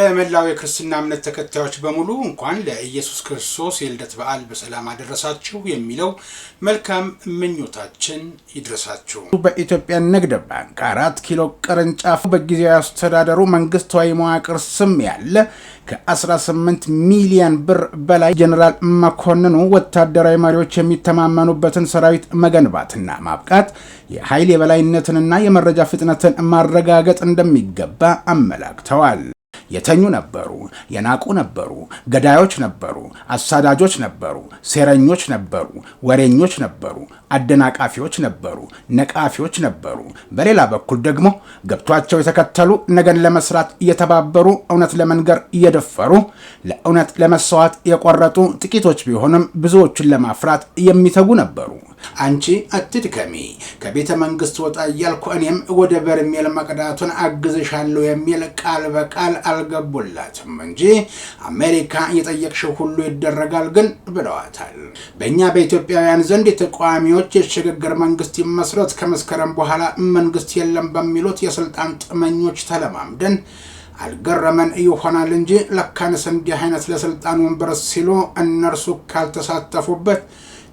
ለመላው የክርስትና እምነት ተከታዮች በሙሉ እንኳን ለኢየሱስ ክርስቶስ የልደት በዓል በሰላም አደረሳችሁ የሚለው መልካም ምኞታችን ይድረሳችሁ። በኢትዮጵያ ንግድ ባንክ 4 ኪሎ ቅርንጫፍ በጊዜያዊ አስተዳደሩ መንግስታዊ መዋቅር ስም ያለ ከ18 ሚሊዮን ብር በላይ ጀነራል መኮንኑ ወታደራዊ መሪዎች የሚተማመኑበትን ሰራዊት መገንባትና ማብቃት የኃይል የበላይነትንና የመረጃ ፍጥነትን ማረጋገጥ እንደሚገባ አመላክተዋል። የተኙ ነበሩ፣ የናቁ ነበሩ፣ ገዳዮች ነበሩ፣ አሳዳጆች ነበሩ፣ ሴረኞች ነበሩ፣ ወሬኞች ነበሩ፣ አደናቃፊዎች ነበሩ፣ ነቃፊዎች ነበሩ። በሌላ በኩል ደግሞ ገብቷቸው የተከተሉ ነገን ለመስራት እየተባበሩ እውነት ለመንገር እየደፈሩ ለእውነት ለመስዋዕት የቆረጡ ጥቂቶች ቢሆንም ብዙዎችን ለማፍራት የሚተጉ ነበሩ። አንቺ አትድከሚ ከቤተ መንግስት ወጣ እያልኩ እኔም ወደ በርሜል መቅዳቱን አግዝሻለሁ የሚል ቃል በቃል አልገቡላትም እንጂ አሜሪካ የጠየቅሽው ሁሉ ይደረጋል ግን ብለዋታል። በእኛ በኢትዮጵያውያን ዘንድ የተቃዋሚዎች የሽግግር መንግስት ይመስረት ከመስከረም በኋላ መንግስት የለም በሚሉት የስልጣን ጥመኞች ተለማምደን አልገረመን ይሆናል እንጂ ለካንስ እንዲህ አይነት ለስልጣን ወንበር ሲሉ እነርሱ ካልተሳተፉበት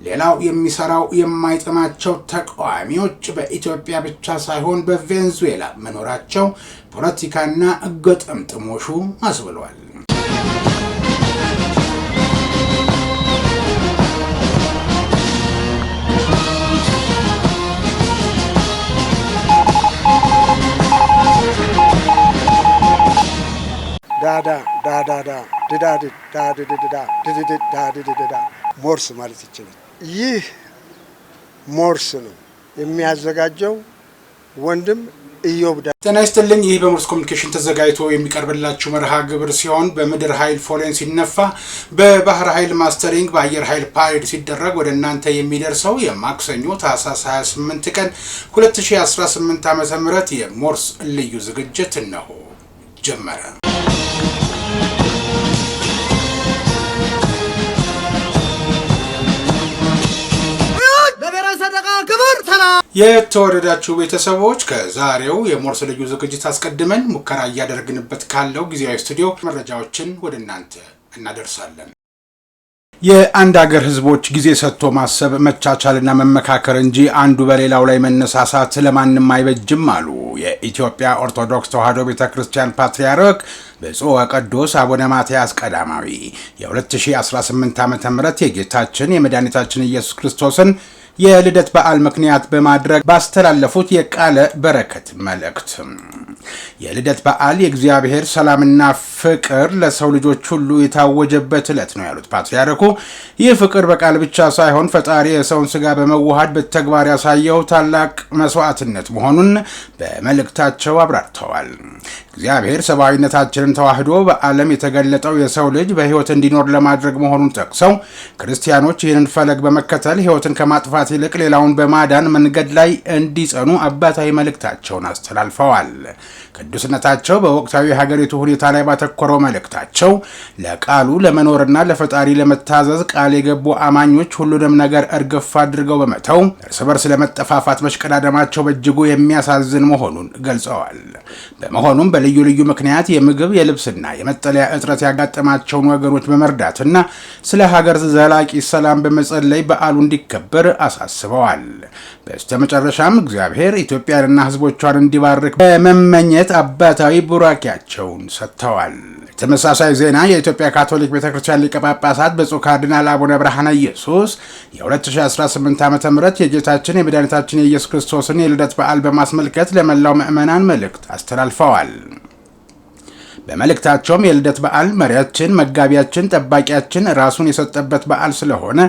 ሌላው የሚሰራው የማይጥማቸው ተቃዋሚዎች በኢትዮጵያ ብቻ ሳይሆን በቬንዙዌላ መኖራቸው ፖለቲካና ገጠምጥሞሹ አስብሏል። ሞርስ ማለት ይችላል። ይህ ሞርስ ነው የሚያዘጋጀው ወንድም ኢዮብ። ጤና ይስጥልኝ። ይህ በሞርስ ኮሙኒኬሽን ተዘጋጅቶ የሚቀርብላችሁ መርሃ ግብር ሲሆን በምድር ኃይል ፎሌን ሲነፋ፣ በባህር ኃይል ማስተሪንግ፣ በአየር ኃይል ፓሬድ ሲደረግ ወደ እናንተ የሚደርሰው የማክሰኞ ታህሳስ 28 ቀን 2018 ዓ.ም የሞርስ ልዩ ዝግጅት ነው ጀመረ። የተወደዳችሁ ቤተሰቦች ከዛሬው የሞርስ ልዩ ዝግጅት አስቀድመን ሙከራ እያደረግንበት ካለው ጊዜያዊ ስቱዲዮ መረጃዎችን ወደ እናንተ እናደርሳለን። የአንድ ሀገር ህዝቦች ጊዜ ሰጥቶ ማሰብ መቻቻልና መመካከር እንጂ አንዱ በሌላው ላይ መነሳሳት ለማንም አይበጅም አሉ የኢትዮጵያ ኦርቶዶክስ ተዋሕዶ ቤተክርስቲያን ፓትርያርክ ብፁዕ ወቅዱስ አቡነ ማትያስ ቀዳማዊ የ2018 ዓ.ም የጌታችን የመድኃኒታችን ኢየሱስ ክርስቶስን የልደት በዓል ምክንያት በማድረግ ባስተላለፉት የቃለ በረከት መልእክት የልደት በዓል የእግዚአብሔር ሰላምና ፍቅር ለሰው ልጆች ሁሉ የታወጀበት ዕለት ነው ያሉት ፓትርያርኩ ይህ ፍቅር በቃል ብቻ ሳይሆን ፈጣሪ የሰውን ስጋ በመዋሃድ በተግባር ያሳየው ታላቅ መስዋዕትነት መሆኑን በመልእክታቸው አብራርተዋል። እግዚአብሔር ሰብአዊነታችንን ተዋህዶ በዓለም የተገለጠው የሰው ልጅ በህይወት እንዲኖር ለማድረግ መሆኑን ጠቅሰው ክርስቲያኖች ይህንን ፈለግ በመከተል ህይወትን ከማጥፋት ይልቅ ሌላውን በማዳን መንገድ ላይ እንዲጸኑ አባታዊ መልእክታቸውን አስተላልፈዋል። ቅዱስነታቸው በወቅታዊ ሀገሪቱ ሁኔታ ላይ ባተኮረው መልእክታቸው ለቃሉ ለመኖርና ለፈጣሪ ለመታዘዝ ቃል የገቡ አማኞች ሁሉንም ነገር እርግፍ አድርገው በመተው እርስ በርስ ለመጠፋፋት መሽቀዳደማቸው በእጅጉ የሚያሳዝን መሆኑን ገልጸዋል። በመሆኑም በልዩ ልዩ ምክንያት የምግብ የልብስና የመጠለያ እጥረት ያጋጠማቸውን ወገኖች በመርዳትና ስለ ሀገር ዘላቂ ሰላም በመጸለይ በዓሉ እንዲከበር አሳስበዋል። በስተመጨረሻም እግዚአብሔር ኢትዮጵያንና ህዝቦቿን እንዲባርክ በመመኘት አባታዊ ቡራኪያቸውን ሰጥተዋል። ተመሳሳይ ዜና የኢትዮጵያ ካቶሊክ ቤተክርስቲያን ሊቀ ጳጳሳት ብፁዕ ካርዲናል አቡነ ብርሃነ ኢየሱስ የ2018 ዓ.ም የጌታችን የመድኃኒታችን የኢየሱስ ክርስቶስን የልደት በዓል በማስመልከት ለመላው ምዕመናን መልእክት አስተላልፈዋል። በመልእክታቸውም የልደት በዓል መሪያችን፣ መጋቢያችን፣ ጠባቂያችን ራሱን የሰጠበት በዓል ስለሆነ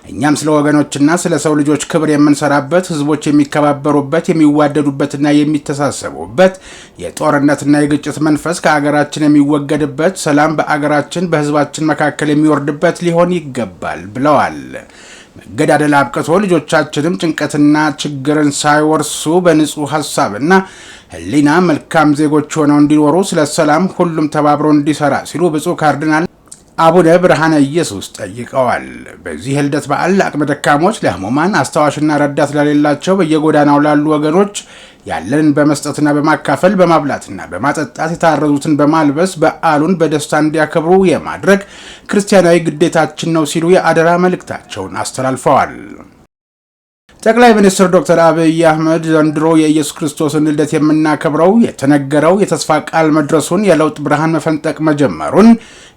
እኛም ስለ ወገኖችና ስለ ሰው ልጆች ክብር የምንሰራበት፣ ህዝቦች የሚከባበሩበት፣ የሚዋደዱበትና የሚተሳሰቡበት፣ የጦርነትና የግጭት መንፈስ ከአገራችን የሚወገድበት፣ ሰላም በአገራችን በህዝባችን መካከል የሚወርድበት ሊሆን ይገባል ብለዋል። መገዳደል አብቅቶ ልጆቻችንም ጭንቀትና ችግርን ሳይወርሱ በንጹህ ሐሳብና ህሊና መልካም ዜጎች ሆነው እንዲኖሩ ስለ ሰላም ሁሉም ተባብሮ እንዲሰራ ሲሉ ብፁዕ ካርዲናል አቡነ ብርሃነ ኢየሱስ ጠይቀዋል። በዚህ ልደት በዓል ለአቅመ ደካሞች፣ ለህሙማን፣ አስታዋሽና ረዳት ለሌላቸው በየጎዳናው ላሉ ወገኖች ያለንን በመስጠትና በማካፈል በማብላትና በማጠጣት የታረዙትን በማልበስ በዓሉን በደስታ እንዲያከብሩ የማድረግ ክርስቲያናዊ ግዴታችን ነው ሲሉ የአደራ መልእክታቸውን አስተላልፈዋል። ጠቅላይ ሚኒስትር ዶክተር አብይ አህመድ ዘንድሮ የኢየሱስ ክርስቶስን ልደት የምናከብረው የተነገረው የተስፋ ቃል መድረሱን፣ የለውጥ ብርሃን መፈንጠቅ መጀመሩን፣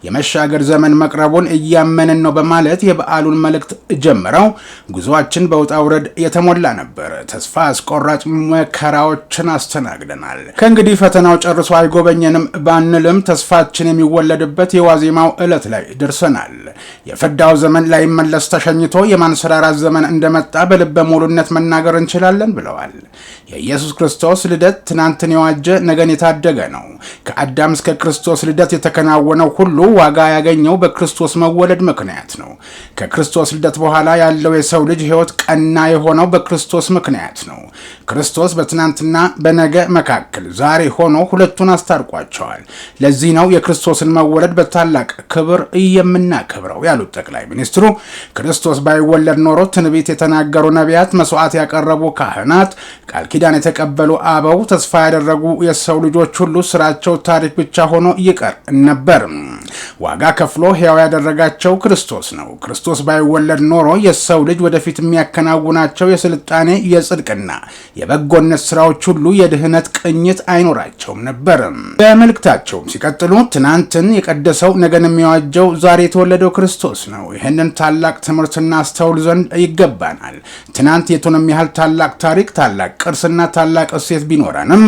የመሻገር ዘመን መቅረቡን እያመንን ነው በማለት የበዓሉን መልእክት ጀምረው ጉዟችን በውጣ ውረድ የተሞላ ነበር። ተስፋ አስቆራጭ መከራዎችን አስተናግደናል። ከእንግዲህ ፈተናው ጨርሶ አይጎበኘንም ባንልም ተስፋችን የሚወለድበት የዋዜማው ዕለት ላይ ደርሰናል። የፍዳው ዘመን ላይመለስ ተሸኝቶ የማንሰራራት ዘመን እንደመጣ በልበ ሙሉነት መናገር እንችላለን ብለዋል። የኢየሱስ ክርስቶስ ልደት ትናንትን የዋጀ ነገን የታደገ ነው። ከአዳም እስከ ክርስቶስ ልደት የተከናወነው ሁሉ ዋጋ ያገኘው በክርስቶስ መወለድ ምክንያት ነው። ከክርስቶስ ልደት በኋላ ያለው የሰው ልጅ ሕይወት ቀና የሆነው በክርስቶስ ምክንያት ነው። ክርስቶስ በትናንትና በነገ መካከል ዛሬ ሆኖ ሁለቱን አስታርቋቸዋል። ለዚህ ነው የክርስቶስን መወለድ በታላቅ ክብር የምናከብረው ያሉት ጠቅላይ ሚኒስትሩ ክርስቶስ ባይወለድ ኖሮ ትንቢት የተናገሩ ነቢያት፣ መስዋዕት ያቀረቡ ካህናት፣ ቃል ኪዳን የተቀበሉ አበው፣ ተስፋ ያደረጉ የሰው ልጆች ሁሉ ስራቸው ታሪክ ብቻ ሆኖ ይቀር ነበር። ዋጋ ከፍሎ ሕያው ያደረጋቸው ክርስቶስ ነው። ክርስቶስ ባይወለድ ኖሮ የሰው ልጅ ወደፊት የሚያከናውናቸው የስልጣኔ የጽድቅና የበጎነት ስራዎች ሁሉ የድህነት ቅኝት አይኖራቸውም ነበር። በመልእክታቸውም ሲቀጥሉ ትናንትን የቀደሰው ነገን የሚዋጀው ዛሬ የተወለደው ክርስቶስ ነው። ይህንን ታላቅ ትምህርትና አስተውል ዘንድ ይገባናል። ትናንት የቱንም ያህል ታላቅ ታሪክ፣ ታላቅ ቅርስና ታላቅ እሴት ቢኖረንም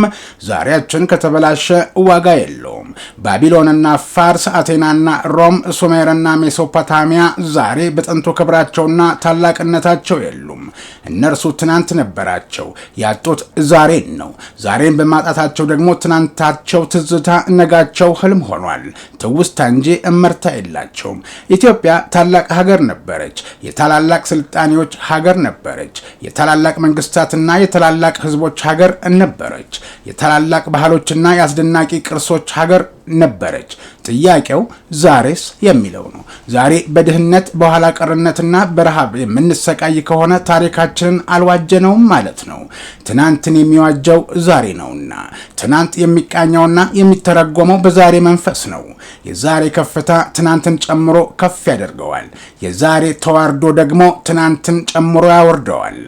ዛሬያችን ከተበላሸ ዋጋ የለውም። ባቢሎንና ፋርስ፣ አቴናና ሮም፣ ሱሜርና ሜሶፖታሚያ ዛሬ በጥንቱ ክብራቸውና ታላቅነታቸው የሉም። እነርሱ ትናንት ነበራቸው፣ ያጡት ዛሬን ነው። ዛሬን በማጣታቸው ደግሞ ትናንታቸው ትዝታ፣ ነጋቸው ህልም ሆኗል። ትውስታ እንጂ እመርታ የላቸውም። ኢትዮጵያ ታላቅ ሀገር ነበረች። የታላላቅ ስልጣኔዎች ሀገር ነበረች። የታላላቅ መንግስታትና የታላላቅ ህዝቦች ሀገር ነበረች። የታላላቅ ባህሎችና የአስደናቂ ቅርሶች ሀገር ነበረች። ጥያቄው ዛሬስ የሚለው ነው። ዛሬ በድህነት በኋላ ቀርነትና በረሃብ የምንሰቃይ ከሆነ ታሪካችንን አልዋጀነውም ማለት ነው። ትናንትን የሚዋጀው ዛሬ ነውና ትናንት የሚቃኘውና የሚተረጎመው በዛሬ መንፈስ ነው። የዛሬ ከፍታ ትናንትን ጨምሮ ከፍ ያደርገዋል። የዛሬ ተዋርዶ ደግሞ ትናንትን ጨምሮ ያወርደዋል።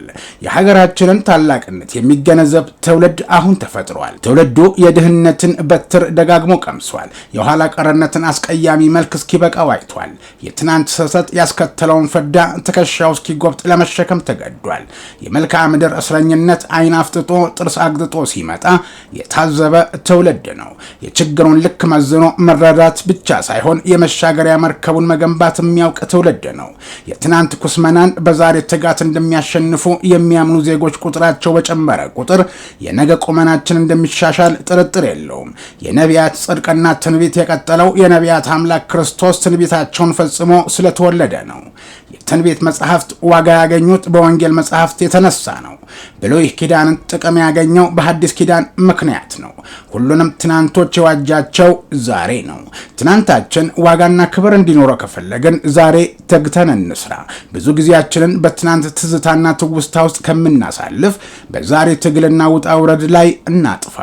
የሀገራችንን ታላቅነት የሚገነዘብ ትውልድ አሁን ተፈጥሯል። ትውልዱ የድህነትን በትር ደጋግሞ ቀምሷል። የኋላ ቀርነትን አስቀያሚ መልክ እስኪበቃው አይቷል። የትናንት ስህተት ያስከተለውን ፍዳ ትከሻው እስኪጎብጥ ለመሸከም ተገዷል። የመልክዓ ምድር እስረኝነት አይን አፍጥጦ ጥርስ አግጥጦ ሲመጣ የታዘበ ትውልድ ነው። የችግሩን ልክ መዝኖ መረዳት ብቻ ሳይሆን የመሻገሪያ መርከቡን መገንባት የሚያውቅ ትውልድ ነው። የትናንት ኩስመናን በዛሬ ትጋት እንደሚያሸንፉ የሚያምኑ ዜጎች ቁጥራቸው በጨመረ ቁጥር የነገ ቁመናችን እንደሚሻሻል ጥርጥር የለውም። የነቢያት ጽድቅና ትንቢት የቀጠለው የነቢያት አምላክ ክርስቶስ ትንቢታቸውን ፈጽሞ ስለተወለደ ነው። የትንቢት መጽሐፍት ዋጋ ያገኙት በወንጌል መጽሐፍት የተነሳ ነው። ብሉይ ኪዳንን ጥቅም ያገኘው በሐዲስ ኪዳን ምክንያት ነው። ሁሉንም ትናንቶች የዋጃቸው ዛሬ ነው። ትናንታችን ዋጋና ክብር እንዲኖረው ከፈለግን ዛሬ ተግተን እንስራ። ብዙ ጊዜያችንን በትናንት ትዝታና ትውስታ ውስጥ ከምናሳልፍ በዛሬ ትግልና ውጣ ውረድ ላይ እናጥፋ።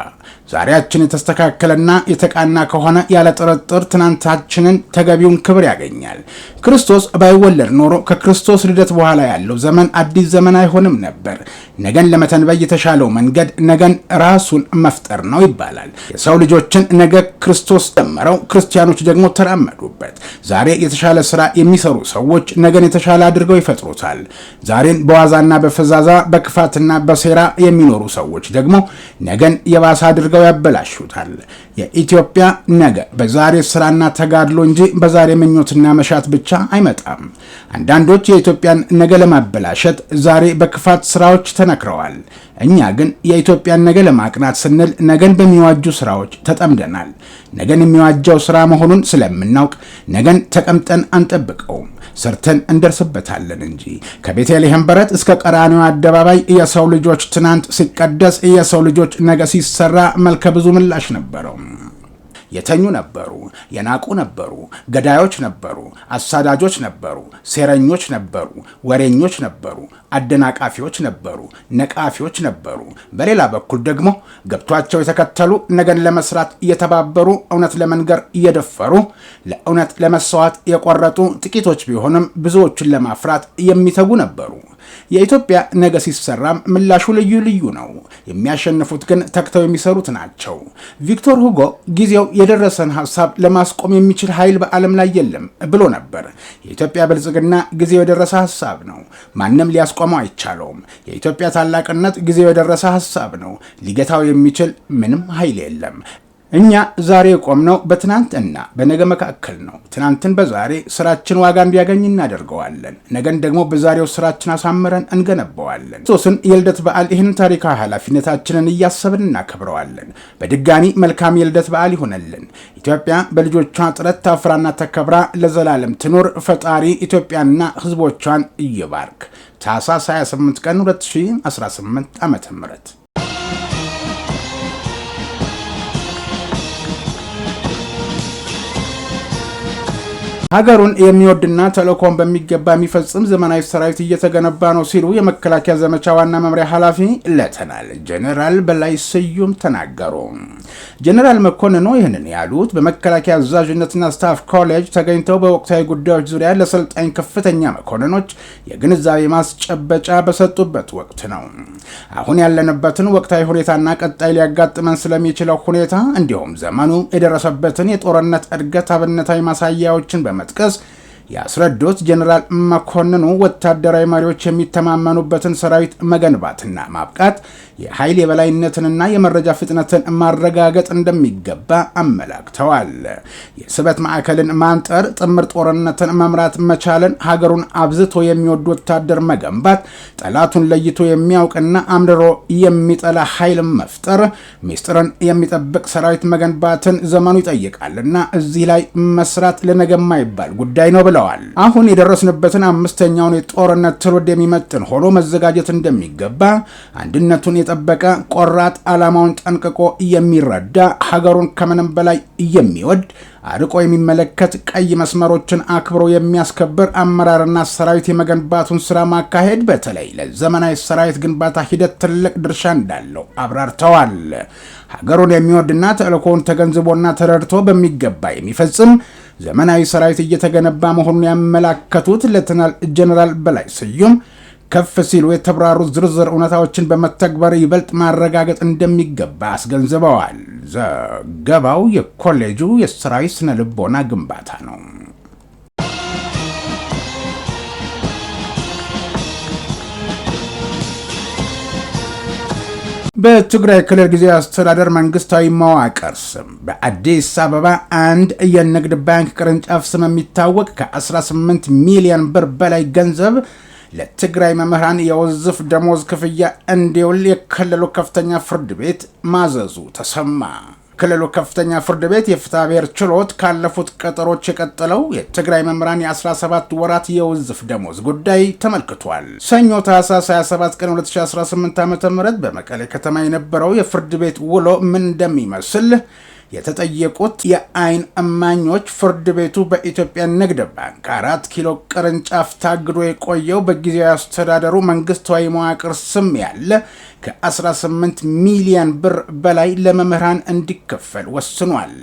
ዛሬያችን የተስተካከለና የተቃና ከሆነ ያለ ጥርጥር ትናንታችንን ተገቢውን ክብር ያገኛል። ክርስቶስ ባይወለድ ኖሮ ከክርስቶስ ልደት በኋላ ያለው ዘመን አዲስ ዘመን አይሆንም ነበር። ነገን ለመተንበይ የተሻለው መንገድ ነገን ራሱን መፍጠር ነው ይባላል። የሰው ልጆችን ነገ ክርስቶስ ጀመረው፣ ክርስቲያኖች ደግሞ ተራመዱበት። ዛሬ የተሻለ ስራ የሚሰሩ ሰዎች ነገን የተሻለ አድርገው ይፈጥሩታል። ዛሬን በዋዛና በፈዛዛ በክፋትና በሴራ የሚኖሩ ሰዎች ደግሞ ነገን የባሰ አድርገው ያበላሹታል። የኢትዮጵያ ነገ በዛሬ ስራና ተጋድሎ እንጂ በዛሬ ምኞትና መሻት ብቻ አይመጣም። አንዳንዶች የኢትዮጵያን ነገ ለማበላሸት ዛሬ በክፋት ስራዎች ተነክረዋል። እኛ ግን የኢትዮጵያን ነገ ለማቅናት ስንል ነገን በሚዋጁ ስራዎች ተጠምደናል። ነገን የሚዋጀው ስራ መሆኑን ስለምናውቅ ነገን ተቀምጠን አንጠብቀውም፣ ሰርተን እንደርስበታለን እንጂ። ከቤተልሔም በረት እስከ ቀራንዮ አደባባይ የሰው ልጆች ትናንት ሲቀደስ፣ የሰው ልጆች ነገ ሲሰራ መልከ ብዙ ምላሽ ነበረው። የተኙ ነበሩ፣ የናቁ ነበሩ፣ ገዳዮች ነበሩ፣ አሳዳጆች ነበሩ፣ ሴረኞች ነበሩ፣ ወሬኞች ነበሩ፣ አደናቃፊዎች ነበሩ፣ ነቃፊዎች ነበሩ። በሌላ በኩል ደግሞ ገብቷቸው የተከተሉ ነገን ለመስራት እየተባበሩ እውነት ለመንገር እየደፈሩ ለእውነት ለመስዋዕት የቆረጡ ጥቂቶች ቢሆንም ብዙዎችን ለማፍራት የሚተጉ ነበሩ። የኢትዮጵያ ነገ ሲሰራም ምላሹ ልዩ ልዩ ነው። የሚያሸንፉት ግን ተክተው የሚሰሩት ናቸው። ቪክቶር ሁጎ ጊዜው የደረሰን ሐሳብ ለማስቆም የሚችል ኃይል በዓለም ላይ የለም ብሎ ነበር። የኢትዮጵያ ብልጽግና ጊዜው የደረሰ ሐሳብ ነው። ማንም ሊያስቆመው አይቻለውም። የኢትዮጵያ ታላቅነት ጊዜው የደረሰ ሐሳብ ነው። ሊገታው የሚችል ምንም ኃይል የለም። እኛ ዛሬ የቆምነው በትናንት እና በነገ መካከል ነው። ትናንትን በዛሬ ስራችን ዋጋ እንዲያገኝ እናደርገዋለን። ነገን ደግሞ በዛሬው ስራችን አሳምረን እንገነባዋለን። ክርስቶስን የልደት በዓል ይህን ታሪካዊ ኃላፊነታችንን እያሰብን እናከብረዋለን። በድጋሚ መልካም የልደት በዓል ይሆነልን። ኢትዮጵያ በልጆቿ ጥረት ታፍራና ተከብራ ለዘላለም ትኖር። ፈጣሪ ኢትዮጵያና ሕዝቦቿን ይባርክ። ታኅሳስ 28 ቀን 2018 ዓ.ም ሀገሩን የሚወድና ተልእኮን በሚገባ የሚፈጽም ዘመናዊ ሰራዊት እየተገነባ ነው ሲሉ የመከላከያ ዘመቻ ዋና መምሪያ ኃላፊ ሌተናል ጄኔራል በላይ ስዩም ተናገሩ። ጄኔራል መኮንኑ ይህንን ያሉት በመከላከያ አዛዥነትና ስታፍ ኮሌጅ ተገኝተው በወቅታዊ ጉዳዮች ዙሪያ ለሰልጣኝ ከፍተኛ መኮንኖች የግንዛቤ ማስጨበጫ በሰጡበት ወቅት ነው። አሁን ያለንበትን ወቅታዊ ሁኔታና ቀጣይ ሊያጋጥመን ስለሚችለው ሁኔታ እንዲሁም ዘመኑ የደረሰበትን የጦርነት እድገት አብነታዊ ማሳያዎችን በመጥቀስ ያስረዱት ጄኔራል መኮንኑ ወታደራዊ መሪዎች የሚተማመኑበትን ሰራዊት መገንባትና ማብቃት የኃይል የበላይነትንና የመረጃ ፍጥነትን ማረጋገጥ እንደሚገባ አመላክተዋል። የስበት ማዕከልን ማንጠር፣ ጥምር ጦርነትን መምራት መቻልን፣ ሀገሩን አብዝቶ የሚወድ ወታደር መገንባት፣ ጠላቱን ለይቶ የሚያውቅና አምርሮ የሚጠላ ኃይል መፍጠር፣ ሚስጥርን የሚጠብቅ ሰራዊት መገንባትን ዘመኑ ይጠይቃልና እዚህ ላይ መስራት ለነገ የማይባል ጉዳይ ነው ብለዋል። አሁን የደረስንበትን አምስተኛውን የጦርነት ትውልድ የሚመጥን ሆኖ መዘጋጀት እንደሚገባ፣ አንድነቱን የጠበቀ ቆራጥ፣ ዓላማውን ጠንቅቆ የሚረዳ፣ ሀገሩን ከምንም በላይ የሚወድ፣ አርቆ የሚመለከት፣ ቀይ መስመሮችን አክብሮ የሚያስከብር አመራርና ሰራዊት የመገንባቱን ስራ ማካሄድ በተለይ ለዘመናዊ ሰራዊት ግንባታ ሂደት ትልቅ ድርሻ እንዳለው አብራርተዋል። ሀገሩን የሚወድና ተልእኮውን ተገንዝቦና ተረድቶ በሚገባ የሚፈጽም ዘመናዊ ሰራዊት እየተገነባ መሆኑን ያመላከቱት ሌተናል ጄኔራል በላይ ስዩም ከፍ ሲሉ የተብራሩ ዝርዝር እውነታዎችን በመተግበር ይበልጥ ማረጋገጥ እንደሚገባ አስገንዝበዋል። ዘገባው የኮሌጁ የሰራዊት ስነ ልቦና ግንባታ ነው። በትግራይ ክልል ጊዜያዊ አስተዳደር መንግስታዊ መዋቅር ስም በአዲስ አበባ አንድ የንግድ ባንክ ቅርንጫፍ ስም የሚታወቅ ከ18 ሚሊዮን ብር በላይ ገንዘብ ለትግራይ መምህራን የውዝፍ ደሞዝ ክፍያ እንዲውል የክልሉ ከፍተኛ ፍርድ ቤት ማዘዙ ተሰማ። ክልሉ ከፍተኛ ፍርድ ቤት የፍትሐ ብሔር ችሎት ካለፉት ቀጠሮች የቀጠለው የትግራይ መምህራን የ17 ወራት የውዝፍ ደሞዝ ጉዳይ ተመልክቷል። ሰኞ ታኅሳስ 27 ቀን 2018 ዓ.ም በመቀሌ ከተማ የነበረው የፍርድ ቤት ውሎ ምን እንደሚመስል የተጠየቁት የአይን እማኞች ፍርድ ቤቱ በኢትዮጵያ ንግድ ባንክ 4 ኪሎ ቅርንጫፍ ታግዶ የቆየው በጊዜያዊ አስተዳደሩ መንግስታዊ መዋቅር ስም ያለ ከ18 ሚሊዮን ብር በላይ ለመምህራን እንዲከፈል ወስኗል።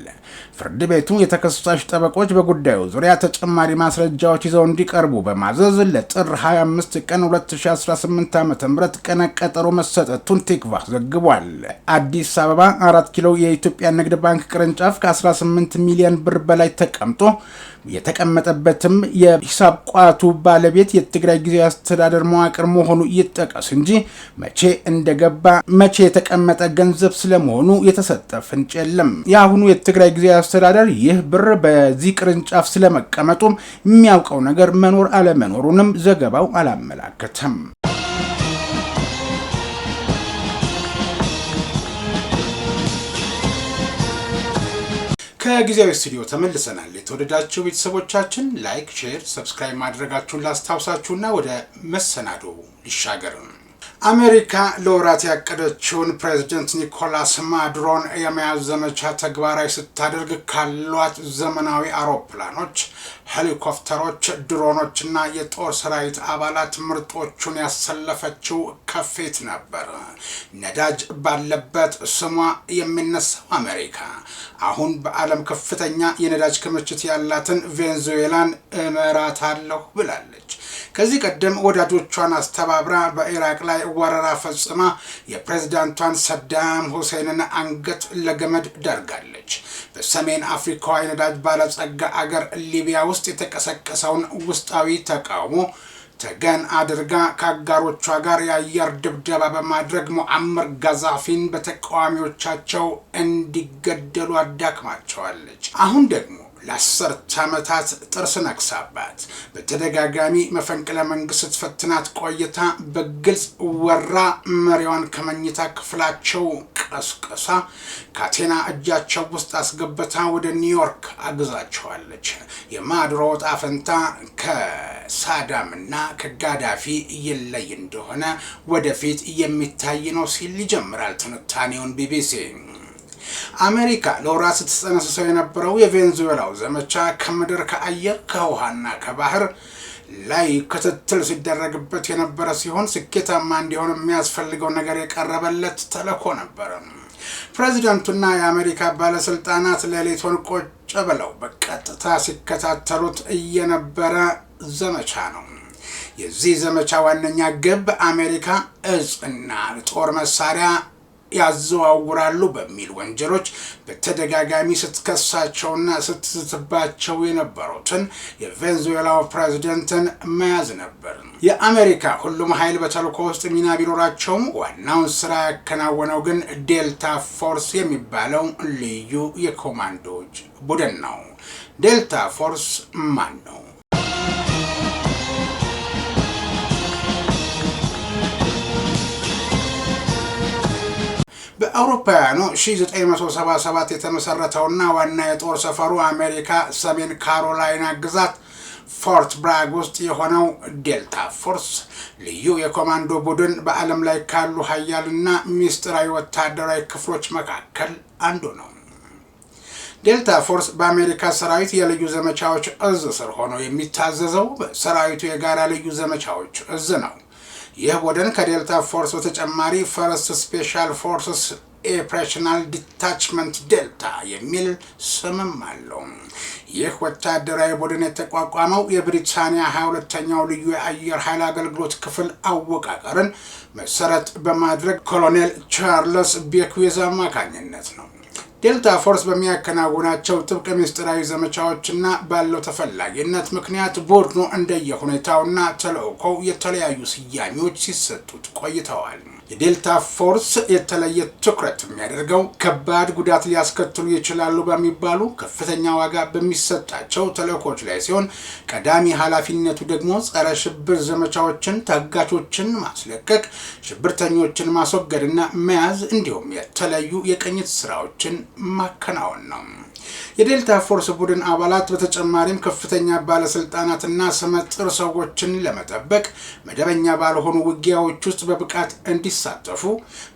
ፍርድ ቤቱ የተከሳሽ ጠበቆች በጉዳዩ ዙሪያ ተጨማሪ ማስረጃዎች ይዘው እንዲቀርቡ በማዘዝ ለጥር 25 ቀን 2018 ዓ.ም ቀነ ቀጠሮ መሰጠቱን ቲክቫህ ዘግቧል። አዲስ አበባ 4 ኪሎ የኢትዮጵያ ንግድ ባንክ ቅርንጫፍ ከ18 ሚሊዮን ብር በላይ ተቀምጦ የተቀመጠበትም የሂሳብ ቋቱ ባለቤት የትግራይ ጊዜያዊ አስተዳደር መዋቅር መሆኑ ይጠቀስ እንጂ መቼ እንደገባ መቼ የተቀመጠ ገንዘብ ስለመሆኑ የተሰጠ ፍንጭ የለም። የአሁኑ የትግራይ ጊዜያዊ አስተዳደር ይህ ብር በዚህ ቅርንጫፍ ስለመቀመጡም የሚያውቀው ነገር መኖር አለመኖሩንም ዘገባው አላመላከተም። ከጊዜያዊ ስቱዲዮ ተመልሰናል። የተወደዳችሁ ቤተሰቦቻችን ላይክ፣ ሼር፣ ሰብስክራይብ ማድረጋችሁን ላስታውሳችሁና ወደ መሰናዶ ሊሻገር። አሜሪካ ለወራት ያቀደችውን ፕሬዝዳንት ኒኮላስ ማዱሮን የመያዝ ዘመቻ ተግባራዊ ስታደርግ ካሏት ዘመናዊ አውሮፕላኖች፣ ሄሊኮፕተሮች፣ ድሮኖችና የጦር ሰራዊት አባላት ምርጦቹን ያሰለፈችው ከፊት ነበር። ነዳጅ ባለበት ስሟ የሚነሳው አሜሪካ አሁን በዓለም ከፍተኛ የነዳጅ ክምችት ያላትን ቬንዙዌላን እመራታለሁ ብላለች። ከዚህ ቀደም ወዳጆቿን አስተባብራ በኢራቅ ላይ ወረራ ፈጽማ የፕሬዝዳንቷን ሰዳም ሁሴንን አንገት ለገመድ ዳርጋለች። በሰሜን አፍሪካዋ የነዳጅ ባለጸጋ አገር ሊቢያ ውስጥ የተቀሰቀሰውን ውስጣዊ ተቃውሞ ተገን አድርጋ ከአጋሮቿ ጋር የአየር ድብደባ በማድረግ ሙአመር ጋዛፊን በተቃዋሚዎቻቸው እንዲገደሉ አዳክማቸዋለች። አሁን ደግሞ ለአስርተ ዓመታት ጥርስ ነክሳባት በተደጋጋሚ መፈንቅለ መንግስት ስትፈትናት ቆይታ በግልጽ ወራ መሪዋን ከመኝታ ክፍላቸው ቀስቀሳ ካቴና እጃቸው ውስጥ አስገብታ ወደ ኒውዮርክ አግዛቸዋለች። የማዱሮ ዕጣ ፈንታ ከሳዳምና ከጋዳፊ ይለይ እንደሆነ ወደፊት የሚታይ ነው ሲል ይጀምራል ትንታኔውን ቢቢሲ። አሜሪካ ለወራት ስትጸነስሰው የነበረው የቬንዙዌላው ዘመቻ ከምድር፣ ከአየር፣ ከውሃና ከባህር ላይ ክትትል ሲደረግበት የነበረ ሲሆን ስኬታማ እንዲሆን የሚያስፈልገው ነገር የቀረበለት ተልዕኮ ነበር። ፕሬዝዳንቱና የአሜሪካ ባለስልጣናት ሌሊቱን ቁጭ ብለው በቀጥታ ሲከታተሉት የነበረ ዘመቻ ነው። የዚህ ዘመቻ ዋነኛ ግብ አሜሪካ እጽና ጦር መሳሪያ ያዘዋውራሉ በሚል ወንጀሎች በተደጋጋሚ ስትከሳቸውና ስትዝትባቸው የነበሩትን የቬንዙዌላው ፕሬዝዳንትን መያዝ ነበር። የአሜሪካ ሁሉም ኃይል በተልዕኮ ውስጥ ሚና ቢኖራቸውም ዋናውን ስራ ያከናወነው ግን ዴልታ ፎርስ የሚባለው ልዩ የኮማንዶዎች ቡድን ነው። ዴልታ ፎርስ ማን ነው? በአውሮፓውያኑ 1977 የተመሰረተውና ዋና የጦር ሰፈሩ አሜሪካ ሰሜን ካሮላይና ግዛት ፎርት ብራግ ውስጥ የሆነው ዴልታ ፎርስ ልዩ የኮማንዶ ቡድን በዓለም ላይ ካሉ ሀያልና ሚስጥራዊ ወታደራዊ ክፍሎች መካከል አንዱ ነው። ዴልታ ፎርስ በአሜሪካ ሰራዊት የልዩ ዘመቻዎች እዝ ስር ሆኖ የሚታዘዘው በሰራዊቱ የጋራ ልዩ ዘመቻዎች እዝ ነው። ይህ ቡድን ከዴልታ ፎርስ በተጨማሪ ፈርስት ስፔሻል ፎርስስ ኦፕሬሽናል ዲታችመንት ዴልታ የሚል ስምም አለው። ይህ ወታደራዊ ቡድን የተቋቋመው የብሪታንያ 22ኛው ልዩ የአየር ኃይል አገልግሎት ክፍል አወቃቀርን መሰረት በማድረግ ኮሎኔል ቻርልስ ቤክዌዝ አማካኝነት ነው። ዴልታ ፎርስ በሚያከናውናቸው ጥብቅ ምስጢራዊ ዘመቻዎችና ባለው ተፈላጊነት ምክንያት ቡድኑ እንደየሁኔታውና ተልዕኮው የተለያዩ ስያሜዎች ሲሰጡት ቆይተዋል። የዴልታ ፎርስ የተለየ ትኩረት የሚያደርገው ከባድ ጉዳት ሊያስከትሉ ይችላሉ በሚባሉ ከፍተኛ ዋጋ በሚሰጣቸው ተልዕኮች ላይ ሲሆን ቀዳሚ ኃላፊነቱ ደግሞ ጸረ ሽብር ዘመቻዎችን፣ ታጋቾችን ማስለቀቅ፣ ሽብርተኞችን ማስወገድና መያዝ እንዲሁም የተለያዩ የቅኝት ስራዎችን ማከናወን ነው። የዴልታ ፎርስ ቡድን አባላት በተጨማሪም ከፍተኛ ባለስልጣናትና ስመጥር ሰዎችን ለመጠበቅ መደበኛ ባልሆኑ ውጊያዎች ውስጥ በብቃት እንዲሳተፉ፣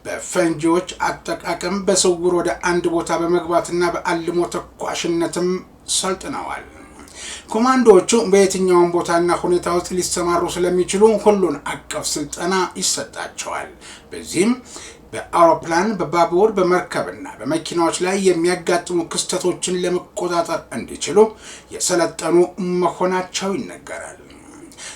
በፈንጂዎች አጠቃቀም በስውር ወደ አንድ ቦታ በመግባትና በአልሞ ተኳሽነትም ሰልጥነዋል። ኮማንዶዎቹ በየትኛውም ቦታና ሁኔታ ውስጥ ሊሰማሩ ስለሚችሉ ሁሉን አቀፍ ስልጠና ይሰጣቸዋል። በዚህም በአውሮፕላን፣ በባቡር፣ በመርከብና በመኪናዎች ላይ የሚያጋጥሙ ክስተቶችን ለመቆጣጠር እንዲችሉ የሰለጠኑ መሆናቸው ይነገራል።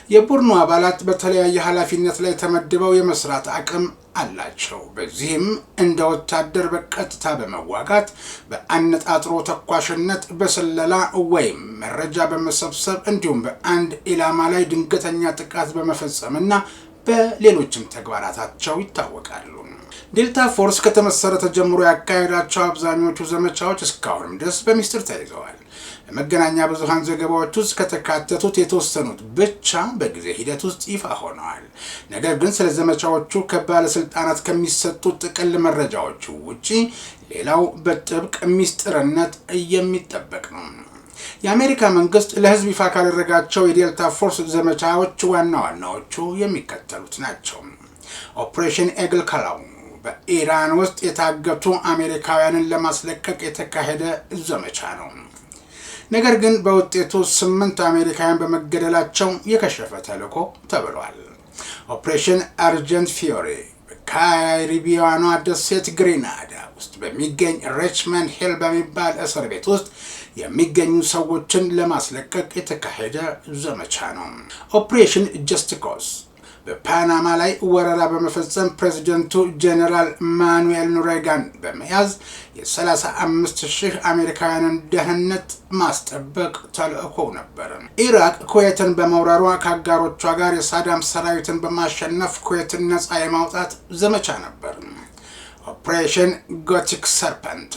የቡድኑ አባላት በተለያየ ኃላፊነት ላይ ተመድበው የመስራት አቅም አላቸው። በዚህም እንደ ወታደር በቀጥታ በመዋጋት፣ በአነጣጥሮ ተኳሽነት፣ በስለላ ወይም መረጃ በመሰብሰብ እንዲሁም በአንድ ኢላማ ላይ ድንገተኛ ጥቃት በመፈጸምና በሌሎችም ተግባራታቸው ይታወቃሉ። ዴልታ ፎርስ ከተመሰረተ ጀምሮ ያካሄዳቸው አብዛኞቹ ዘመቻዎች እስካሁንም ድረስ በሚስጥር ተይዘዋል። በመገናኛ ብዙሃን ዘገባዎች ውስጥ ከተካተቱት የተወሰኑት ብቻ በጊዜ ሂደት ውስጥ ይፋ ሆነዋል። ነገር ግን ስለ ዘመቻዎቹ ከባለስልጣናት ከሚሰጡ ጥቅል መረጃዎች ውጪ ሌላው በጥብቅ ሚስጥርነት የሚጠበቅ ነው። የአሜሪካ መንግስት ለህዝብ ይፋ ካደረጋቸው የዴልታ ፎርስ ዘመቻዎች ዋና ዋናዎቹ የሚከተሉት ናቸው። ኦፕሬሽን ኤግል ካላው በኢራን ውስጥ የታገቱ አሜሪካውያንን ለማስለቀቅ የተካሄደ ዘመቻ ነው። ነገር ግን በውጤቱ 8 አሜሪካውያን በመገደላቸው የከሸፈ ተልዕኮ ተብሏል። ኦፕሬሽን አርጀንት ፊዮሪ በካሪቢያኗ ደሴት ግሪናዳ ውስጥ በሚገኝ ሪችመንድ ሂል በሚባል እስር ቤት ውስጥ የሚገኙ ሰዎችን ለማስለቀቅ የተካሄደ ዘመቻ ነው። ኦፕሬሽን ጀስት ኮዝ በፓናማ ላይ ወረራ በመፈጸም ፕሬዝዳንቱ ጄኔራል ማኑኤል ኖሬጋን በመያዝ የ35,000 አሜሪካውያንን ደህንነት ማስጠበቅ ተልዕኮ ነበር። ኢራቅ ኩዌትን በመውረሯ ከአጋሮቿ ጋር የሳዳም ሰራዊትን በማሸነፍ ኩዌትን ነፃ የማውጣት ዘመቻ ነበር። ኦፕሬሽን ጎቲክ ሰርፐንት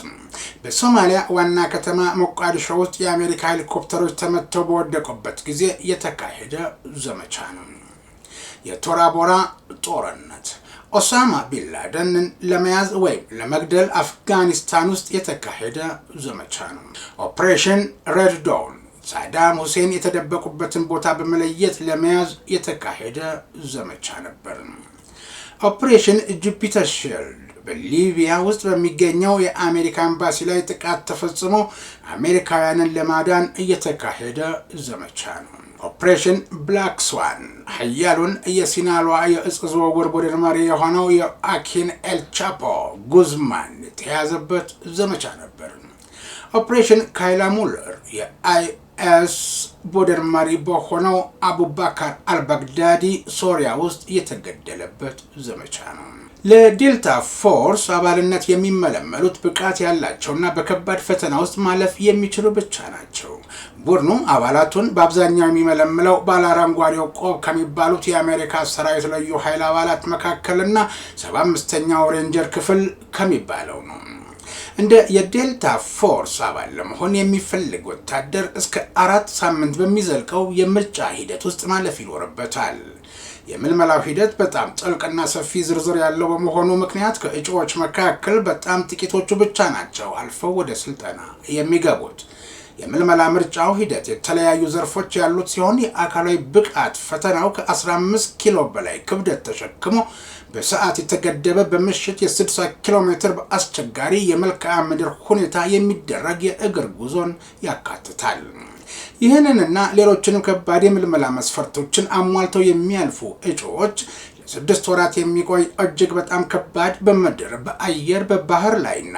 በሶማሊያ ዋና ከተማ ሞቃዲሾ ውስጥ የአሜሪካ ሄሊኮፕተሮች ተመተው በወደቁበት ጊዜ የተካሄደ ዘመቻ ነው። የቶራ ቦራ ጦርነት ኦሳማ ቢንላደንን ለመያዝ ወይም ለመግደል አፍጋኒስታን ውስጥ የተካሄደ ዘመቻ ነው። ኦፕሬሽን ሬድ ዶውን ሳዳም ሁሴን የተደበቁበትን ቦታ በመለየት ለመያዝ የተካሄደ ዘመቻ ነበር። ኦፕሬሽን ጁፒተር ሺልድ በሊቢያ ውስጥ በሚገኘው የአሜሪካ ኤምባሲ ላይ ጥቃት ተፈጽሞ አሜሪካውያንን ለማዳን የተካሄደ ዘመቻ ነው። ኦፕሬሽን ብላክ ስዋን ኃያሉን የሲናሏ የእጽ ዝውውር ቡድን መሪ የሆነው የአኪን ኤልቻፖ ጉዝማን የተያዘበት ዘመቻ ነበር። ኦፕሬሽን ካይላ ሙለር የአይኤስ ቡድን መሪ በሆነው አቡባካር አልባግዳዲ ሶሪያ ውስጥ የተገደለበት ዘመቻ ነው። ለዴልታ ፎርስ አባልነት የሚመለመሉት ብቃት ያላቸውና በከባድ ፈተና ውስጥ ማለፍ የሚችሉ ብቻ ናቸው። ቡድኑ አባላቱን በአብዛኛው የሚመለምለው ባለአረንጓዴው ቆብ ከሚባሉት የአሜሪካ ሰራዊት ልዩ ኃይል አባላት መካከልና 75ኛው ሬንጀር ክፍል ከሚባለው ነው። እንደ የዴልታ ፎርስ አባል ለመሆን የሚፈልግ ወታደር እስከ 4 ሳምንት በሚዘልቀው የምርጫ ሂደት ውስጥ ማለፍ ይኖርበታል። የምልመላው ሂደት በጣም ጥልቅና ሰፊ ዝርዝር ያለው በመሆኑ ምክንያት ከእጩዎች መካከል በጣም ጥቂቶቹ ብቻ ናቸው አልፈው ወደ ስልጠና የሚገቡት። የምልመላ ምርጫው ሂደት የተለያዩ ዘርፎች ያሉት ሲሆን የአካላዊ ብቃት ፈተናው ከ15 ኪሎ በላይ ክብደት ተሸክሞ በሰዓት የተገደበ በምሽት የ60 ኪሎ ሜትር በአስቸጋሪ የመልክዓ ምድር ሁኔታ የሚደረግ የእግር ጉዞን ያካትታል። ይህንንና ሌሎችንም ከባድ የምልመላ መስፈርቶችን አሟልተው የሚያልፉ እጩዎች ለ6 ወራት የሚቆይ እጅግ በጣም ከባድ በምድር በአየር በባህር ላይና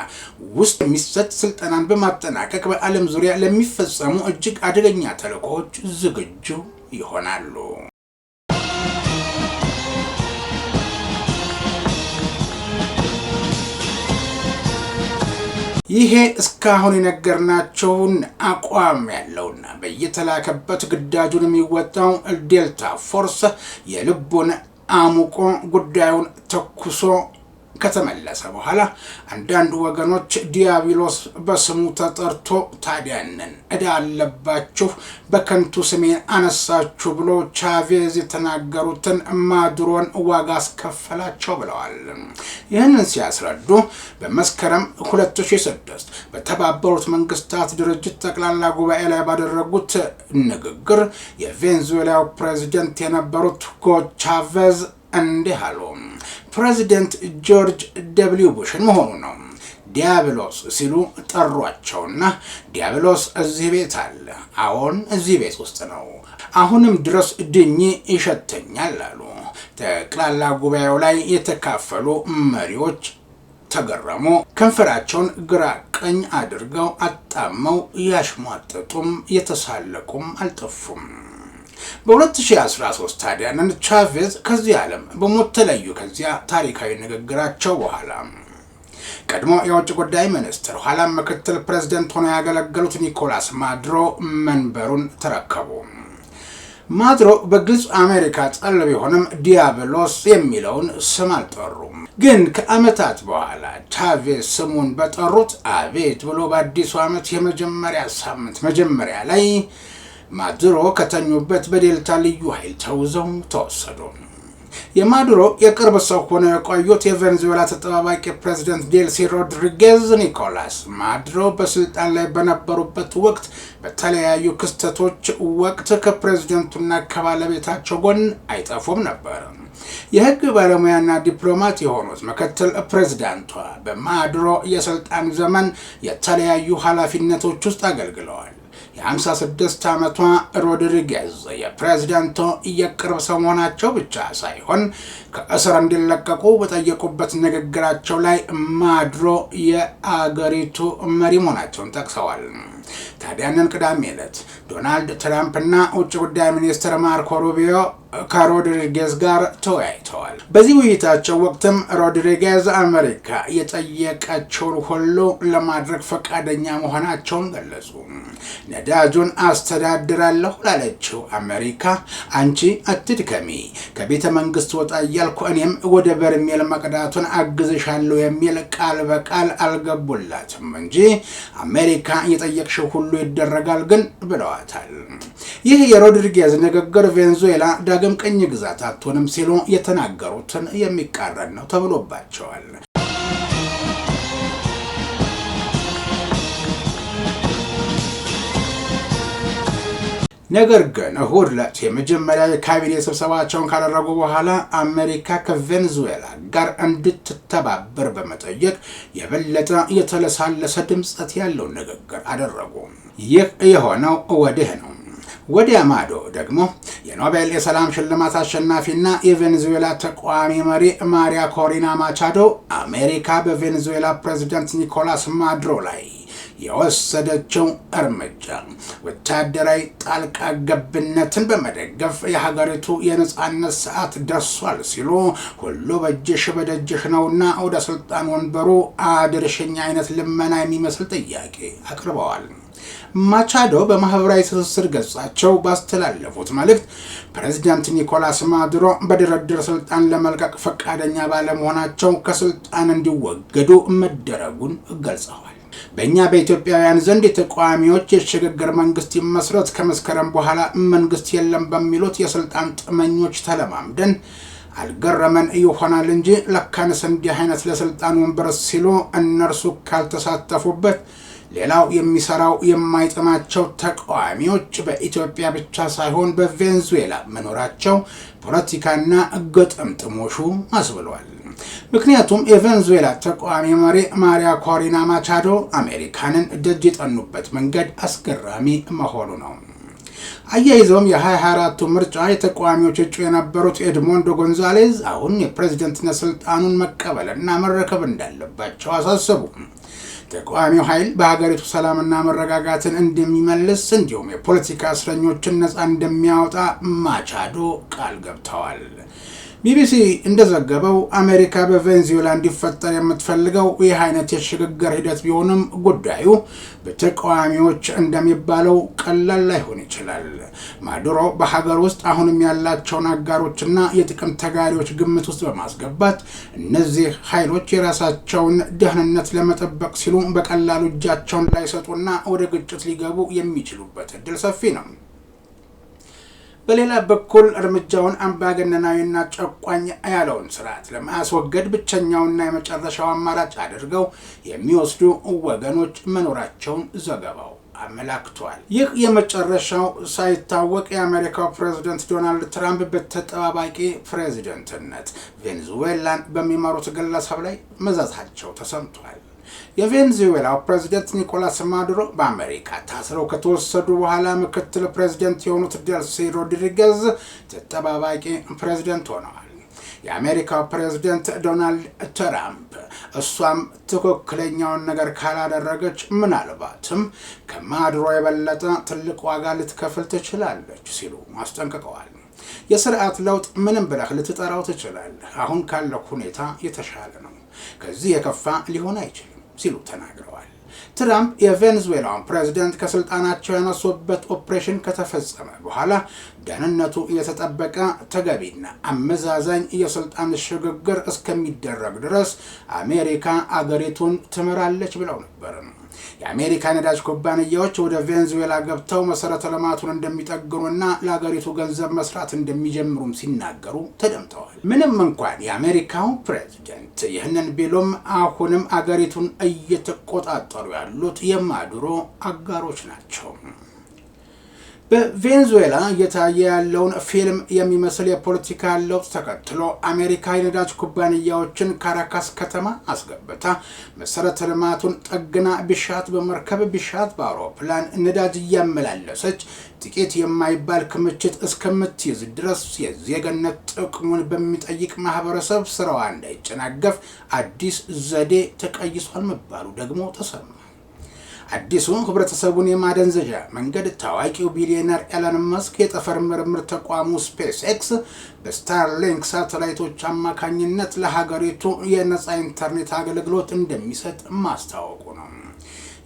ውስጥ የሚሰጥ ስልጠናን በማጠናቀቅ በዓለም ዙሪያ ለሚፈጸሙ እጅግ አደገኛ ተልዕኮዎች ዝግጁ ይሆናሉ። ይሄ እስካሁን የነገርናችሁን አቋም ያለውና በየተላከበት ግዳጁን የሚወጣው ዴልታ ፎርስ የልቡን አሙቆ ጉዳዩን ተኩሶ ከተመለሰ በኋላ አንዳንድ ወገኖች ዲያብሎስ በስሙ ተጠርቶ ታዲያንን እዳ አለባችሁ በከንቱ ስሜን አነሳችሁ ብሎ ቻቬዝ የተናገሩትን ማዱሮን ዋጋ አስከፈላቸው ብለዋል። ይህንን ሲያስረዱ በመስከረም 2006 በተባበሩት መንግስታት ድርጅት ጠቅላላ ጉባኤ ላይ ባደረጉት ንግግር የቬንዙዌላው ፕሬዝዳንት የነበሩት ሁጎ ቻቬዝ እንዲህ አሉ። ፕሬዝዳንት ጆርጅ ደብሊው ቡሽን መሆኑ ነው ዲያብሎስ ሲሉ ጠሯቸውና ዲያብሎስ እዚህ ቤት አለ፣ አሁን እዚህ ቤት ውስጥ ነው፣ አሁንም ድረስ ድኝ ይሸተኛል አሉ። ጠቅላላ ጉባኤው ላይ የተካፈሉ መሪዎች ተገረሙ። ከንፈራቸውን ግራ ቀኝ አድርገው አጣመው ያሽሟጠጡም የተሳለቁም አልጠፉም። በ2013 ታዲያንን ቻቬዝ ከዚህ ዓለም በሞት ተለዩ። ከዚያ ታሪካዊ ንግግራቸው በኋላ ቀድሞ የውጭ ጉዳይ ሚኒስትር ኋላም ምክትል ፕሬዝዳንት ሆነው ያገለገሉት ኒኮላስ ማዱሮ መንበሩን ተረከቡ። ማዱሮ በግልጽ አሜሪካ ጠል ቢሆንም ዲያብሎስ የሚለውን ስም አልጠሩም። ግን ከዓመታት በኋላ ቻቬዝ ስሙን በጠሩት አቤት ብሎ በአዲሱ ዓመት የመጀመሪያ ሳምንት መጀመሪያ ላይ ማዱሮ ከተኙበት በዴልታ ልዩ ኃይል ተውዘው ተወሰዱ። የማዱሮ የቅርብ ሰው ሆነው የቆዩት የቬኔዙዌላ ተጠባባቂ ፕሬዝዳንት ዴልሲ ሮድሪጌዝ ኒኮላስ ማዱሮ በስልጣን ላይ በነበሩበት ወቅት በተለያዩ ክስተቶች ወቅት ከፕሬዝዳንቱና ከባለቤታቸው ጎን አይጠፉም ነበር። የህግ ባለሙያና ዲፕሎማት የሆኑት ምክትል ፕሬዝዳንቷ በማዱሮ የስልጣን ዘመን የተለያዩ ኃላፊነቶች ውስጥ አገልግለዋል። የ56 ዓመቷ ሮድሪጌዝ የፕሬዝዳንቱ የቅርብ ሰው መሆናቸው ብቻ ሳይሆን ከእስር እንዲለቀቁ በጠየቁበት ንግግራቸው ላይ ማዱሮ የአገሪቱ መሪ መሆናቸውን ጠቅሰዋል። ታዲያንን ቅዳሜ ዕለት ዶናልድ ትራምፕና ውጭ ጉዳይ ሚኒስትር ማርኮ ሩቢዮ ከሮድሪጌዝ ጋር ተወያይተዋል። በዚህ ውይይታቸው ወቅትም ሮድሪጌዝ አሜሪካ የጠየቀችውን ሁሉ ለማድረግ ፈቃደኛ መሆናቸውን ገለጹ። ነዳጁን አስተዳድራለሁ ላለችው አሜሪካ አንቺ አትድከሚ፣ ከቤተ መንግስት ወጣ እያልኩ እኔም ወደ በርሜል መቅዳቱን አግዝሻለሁ የሚል ቃል በቃል አልገቡላትም እንጂ አሜሪካ የጠየቅሽው ሁሉ ይደረጋል ግን ብለዋታል። ይህ የሮድሪጌዝ ንግግር ቬኔዙዌላ ዳግም ቅኝ ግዛት አትሆንም ሲሉ የተናገሩትን የሚቃረን ነው ተብሎባቸዋል። ነገር ግን እሁድ ዕለት የመጀመሪያ የካቢኔ ስብሰባቸውን ካደረጉ በኋላ አሜሪካ ከቬኔዙዌላ ጋር እንድትተባበር በመጠየቅ የበለጠ የተለሳለሰ ድምጸት ያለው ንግግር አደረጉ። ይህ የሆነው ወዲህ ነው። ወዲያ ማዶ ደግሞ የኖቤል የሰላም ሽልማት አሸናፊና የቬኔዙዌላ ተቃዋሚ መሪ ማሪያ ኮሪና ማቻዶ አሜሪካ በቬኔዙዌላ ፕሬዝዳንት ኒኮላስ ማዱሮ ላይ የወሰደችው እርምጃ ወታደራዊ ጣልቃ ገብነትን በመደገፍ የሀገሪቱ የነጻነት ሰዓት ደርሷል ሲሉ ሁሉ በእጅሽ በደጅሽ ነውና ወደ ስልጣን ወንበሩ አድርሽኝ አይነት ልመና የሚመስል ጥያቄ አቅርበዋል። ማቻዶ በማህበራዊ ትስስር ገጻቸው ባስተላለፉት መልእክት ፕሬዝዳንት ኒኮላስ ማዱሮ በድርድር ስልጣን ለመልቀቅ ፈቃደኛ ባለመሆናቸው ከስልጣን እንዲወገዱ መደረጉን ገልጸዋል። በእኛ በኢትዮጵያውያን ዘንድ የተቃዋሚዎች የሽግግር መንግስት ይመስረት ከመስከረም በኋላ መንግስት የለም በሚሉት የስልጣን ጥመኞች ተለማምደን አልገረመን ይሆናል እንጂ ለካንስ እንዲህ አይነት ለስልጣን ወንበር ሲሉ እነርሱ ካልተሳተፉበት ሌላው የሚሰራው የማይጥማቸው ተቃዋሚዎች በኢትዮጵያ ብቻ ሳይሆን በቬኔዙዌላ መኖራቸው ፖለቲካና ግጥምጥሞሹ አስብሏል። ምክንያቱም የቬኔዙዌላ ተቃዋሚ መሪ ማሪያ ኮሪና ማቻዶ አሜሪካንን ደጅ የጠኑበት መንገድ አስገራሚ መሆኑ ነው። አያይዘውም የ2024ቱ ምርጫ የተቃዋሚዎች እጩ የነበሩት ኤድሞንዶ ጎንዛሌዝ አሁን የፕሬዝዳንትነት ስልጣኑን መቀበልና መረከብ እንዳለባቸው አሳሰቡ። ተቃዋሚው ኃይል በሀገሪቱ ሰላምና መረጋጋትን እንደሚመልስ እንዲሁም የፖለቲካ እስረኞችን ነፃ እንደሚያወጣ ማቻዶ ቃል ገብተዋል። ቢቢሲ እንደዘገበው አሜሪካ በቬኔዙዌላ እንዲፈጠር የምትፈልገው ይህ አይነት የሽግግር ሂደት ቢሆንም ጉዳዩ በተቃዋሚዎች እንደሚባለው ቀላል ላይሆን ይችላል። ማዱሮ በሀገር ውስጥ አሁንም ያላቸውን አጋሮችና የጥቅም ተጋሪዎች ግምት ውስጥ በማስገባት እነዚህ ኃይሎች የራሳቸውን ደህንነት ለመጠበቅ ሲሉ በቀላሉ እጃቸውን ላይሰጡና ወደ ግጭት ሊገቡ የሚችሉበት እድል ሰፊ ነው። በሌላ በኩል እርምጃውን አምባገነናዊና ጨቋኝ ያለውን ስርዓት ለማስወገድ ብቸኛውና የመጨረሻው አማራጭ አድርገው የሚወስዱ ወገኖች መኖራቸውን ዘገባው አመላክቷል። ይህ የመጨረሻው ሳይታወቅ የአሜሪካው ፕሬዝዳንት ዶናልድ ትራምፕ በተጠባባቂ ፕሬዝዳንትነት ቬኔዙዌላን በሚመሩት ግለሰብ ላይ መዛታቸው ተሰምቷል። የቬኔዙዌላው ፕሬዝዳንት ኒኮላስ ማዱሮ በአሜሪካ ታስረው ከተወሰዱ በኋላ ምክትል ፕሬዝዳንት የሆኑት ዴልሲ ሮድሪጌዝ ተጠባባቂ ፕሬዝዳንት ሆነዋል። የአሜሪካው ፕሬዝዳንት ዶናልድ ትራምፕ እሷም ትክክለኛውን ነገር ካላደረገች ምናልባትም ከማዱሮ የበለጠ ትልቅ ዋጋ ልትከፍል ትችላለች ሲሉ አስጠንቅቀዋል። የስርዓት ለውጥ ምንም ብለህ ልትጠራው ትችላለህ፣ አሁን ካለው ሁኔታ የተሻለ ነው፣ ከዚህ የከፋ ሊሆን አይችልም ሲሉ ተናግረዋል። ትራምፕ የቬኔዙዌላውን ፕሬዝዳንት ከስልጣናቸው ያነሱበት ኦፕሬሽን ከተፈጸመ በኋላ ደህንነቱ የተጠበቀ ተገቢና አመዛዛኝ የስልጣን ሽግግር እስከሚደረግ ድረስ አሜሪካ አገሪቱን ትመራለች ብለው ነበር። የአሜሪካ ነዳጅ ኩባንያዎች ወደ ቬንዙዌላ ገብተው መሰረተ ልማቱን እንደሚጠግኑና ለሀገሪቱ ገንዘብ መስራት እንደሚጀምሩም ሲናገሩ ተደምጠዋል። ምንም እንኳን የአሜሪካው ፕሬዝዳንት ይህንን ቢሉም አሁንም አገሪቱን እየተቆጣጠሩ ያሉት የማዱሮ አጋሮች ናቸው። በቬንዙዌላ እየታየ ያለውን ፊልም የሚመስል የፖለቲካ ለውጥ ተከትሎ አሜሪካ የነዳጅ ኩባንያዎችን ካራካስ ከተማ አስገብታ መሰረተ ልማቱን ጠግና ቢሻት በመርከብ ቢሻት በአውሮፕላን ነዳጅ እያመላለሰች ጥቂት የማይባል ክምችት እስከምትይዝ ድረስ የዜግነት ጥቅሙን በሚጠይቅ ማህበረሰብ ስራዋ እንዳይጨናገፍ አዲስ ዘዴ ተቀይሷል መባሉ ደግሞ ተሰማ። አዲሱ ህብረተሰቡን የማደንዘዣ መንገድ ታዋቂው ቢሊዮነር ኤለን መስክ የጠፈር ምርምር ተቋሙ ስፔስ ኤክስ በስታርሊንክ ሳተላይቶች አማካኝነት ለሀገሪቱ የነጻ ኢንተርኔት አገልግሎት እንደሚሰጥ ማስታወቁ ነው።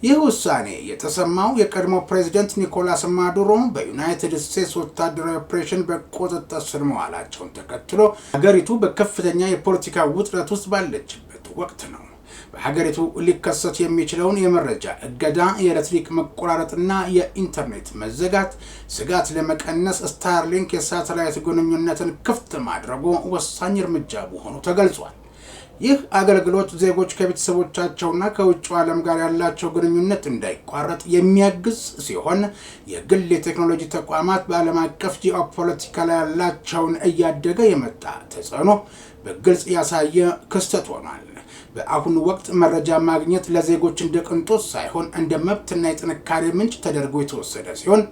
ይህ ውሳኔ የተሰማው የቀድሞ ፕሬዝዳንት ኒኮላስ ማዱሮ በዩናይትድ ስቴትስ ወታደራዊ ኦፕሬሽን በቁጥጥር ስር መዋላቸውን ተከትሎ ሀገሪቱ በከፍተኛ የፖለቲካ ውጥረት ውስጥ ባለችበት ወቅት ነው። በሀገሪቱ ሊከሰት የሚችለውን የመረጃ እገዳ፣ የኤሌክትሪክ መቆራረጥና የኢንተርኔት መዘጋት ስጋት ለመቀነስ ስታርሊንክ የሳተላይት ግንኙነትን ክፍት ማድረጉ ወሳኝ እርምጃ መሆኑ ተገልጿል። ይህ አገልግሎት ዜጎች ከቤተሰቦቻቸውና ከውጭው ዓለም ጋር ያላቸው ግንኙነት እንዳይቋረጥ የሚያግዝ ሲሆን የግል የቴክኖሎጂ ተቋማት በዓለም አቀፍ ጂኦፖለቲካ ላይ ያላቸውን እያደገ የመጣ ተጽዕኖ በግልጽ ያሳየ ክስተት ሆኗል። በአሁኑ ወቅት መረጃ ማግኘት ለዜጎች እንደ ቅንጦት ሳይሆን እንደ መብትና የጥንካሬ ምንጭ ተደርጎ የተወሰደ ሲሆን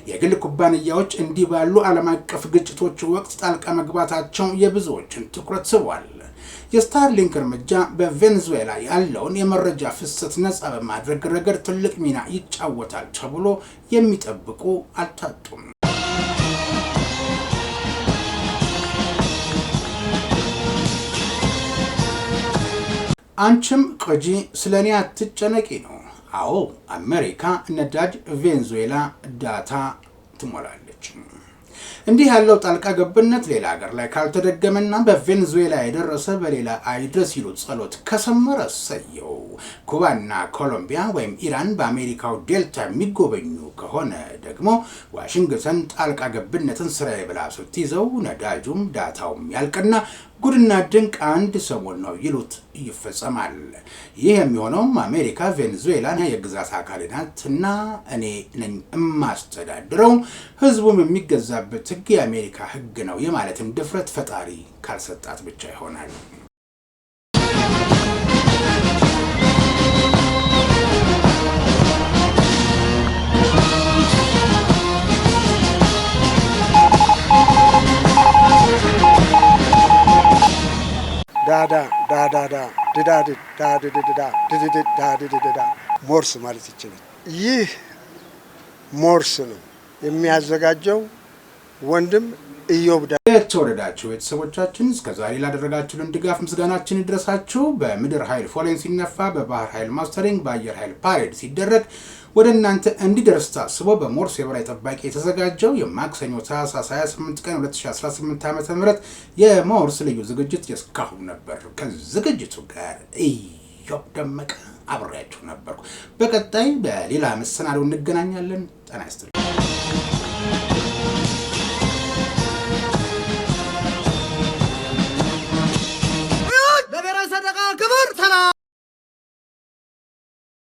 የግል ኩባንያዎች እንዲህ ባሉ ዓለም አቀፍ ግጭቶች ወቅት ጣልቃ መግባታቸው የብዙዎችን ትኩረት ስቧል። የስታርሊንክ እርምጃ በቬንዙዌላ ያለውን የመረጃ ፍሰት ነጻ በማድረግ ረገድ ትልቅ ሚና ይጫወታል ተብሎ የሚጠብቁ አልታጡም። አንቺም ቅጂ ስለኔ አትጨነቂ ነው። አዎ አሜሪካ ነዳጅ ቬንዙዌላ ዳታ ትሞላለች። እንዲህ ያለው ጣልቃ ገብነት ሌላ ሀገር ላይ ካልተደገመና በቬንዙዌላ የደረሰ በሌላ አይድረስ ይሉ ጸሎት ከሰመረ ሰየው። ኩባና ኮሎምቢያ ወይም ኢራን በአሜሪካው ዴልታ የሚጎበኙ ከሆነ ደግሞ ዋሽንግተን ጣልቃ ገብነትን ስራዬ ብላ ስትይዘው ነዳጁም ዳታውም ያልቅና ጉድና ድንቅ አንድ ሰሞን ነው ይሉት ይፈጸማል። ይህ የሚሆነው አሜሪካ ቬንዙዌላን የግዛት አካል ናትና እኔ ነኝ የማስተዳድረው ህዝቡም የሚገዛበት ህግ የአሜሪካ ህግ ነው የማለትን ድፍረት ፈጣሪ ካልሰጣት ብቻ ይሆናል። ሞርስ ማለት ይችላል። ይህ ሞርስ ነው የሚያዘጋጀው ወንድም ኢዮብ። የተወደዳችሁ ቤተሰቦቻችን እስከዛሬ ላደረጋችሁልን ድጋፍ ምስጋናችን ይድረሳችሁ። በምድር ኃይል ፎሌን ሲነፋ፣ በባህር ኃይል ማስተሪንግ፣ በአየር ኃይል ፓሬድ ሲደረግ ወደ እናንተ እንዲደርስ ታስቦ በሞርስ የበላይ ጠባቂ የተዘጋጀው የማክሰኞ ታህሳስ 28 ቀን 2018 ዓ.ም የሞርስ ልዩ ዝግጅት የስካሁን ነበር። ከዝግጅቱ ጋር ኢዮብ ደመቀ አብሬያችሁ ነበርኩ። በቀጣይ በሌላ መሰናዶ እንገናኛለን። ጤና ይስጥልኝ።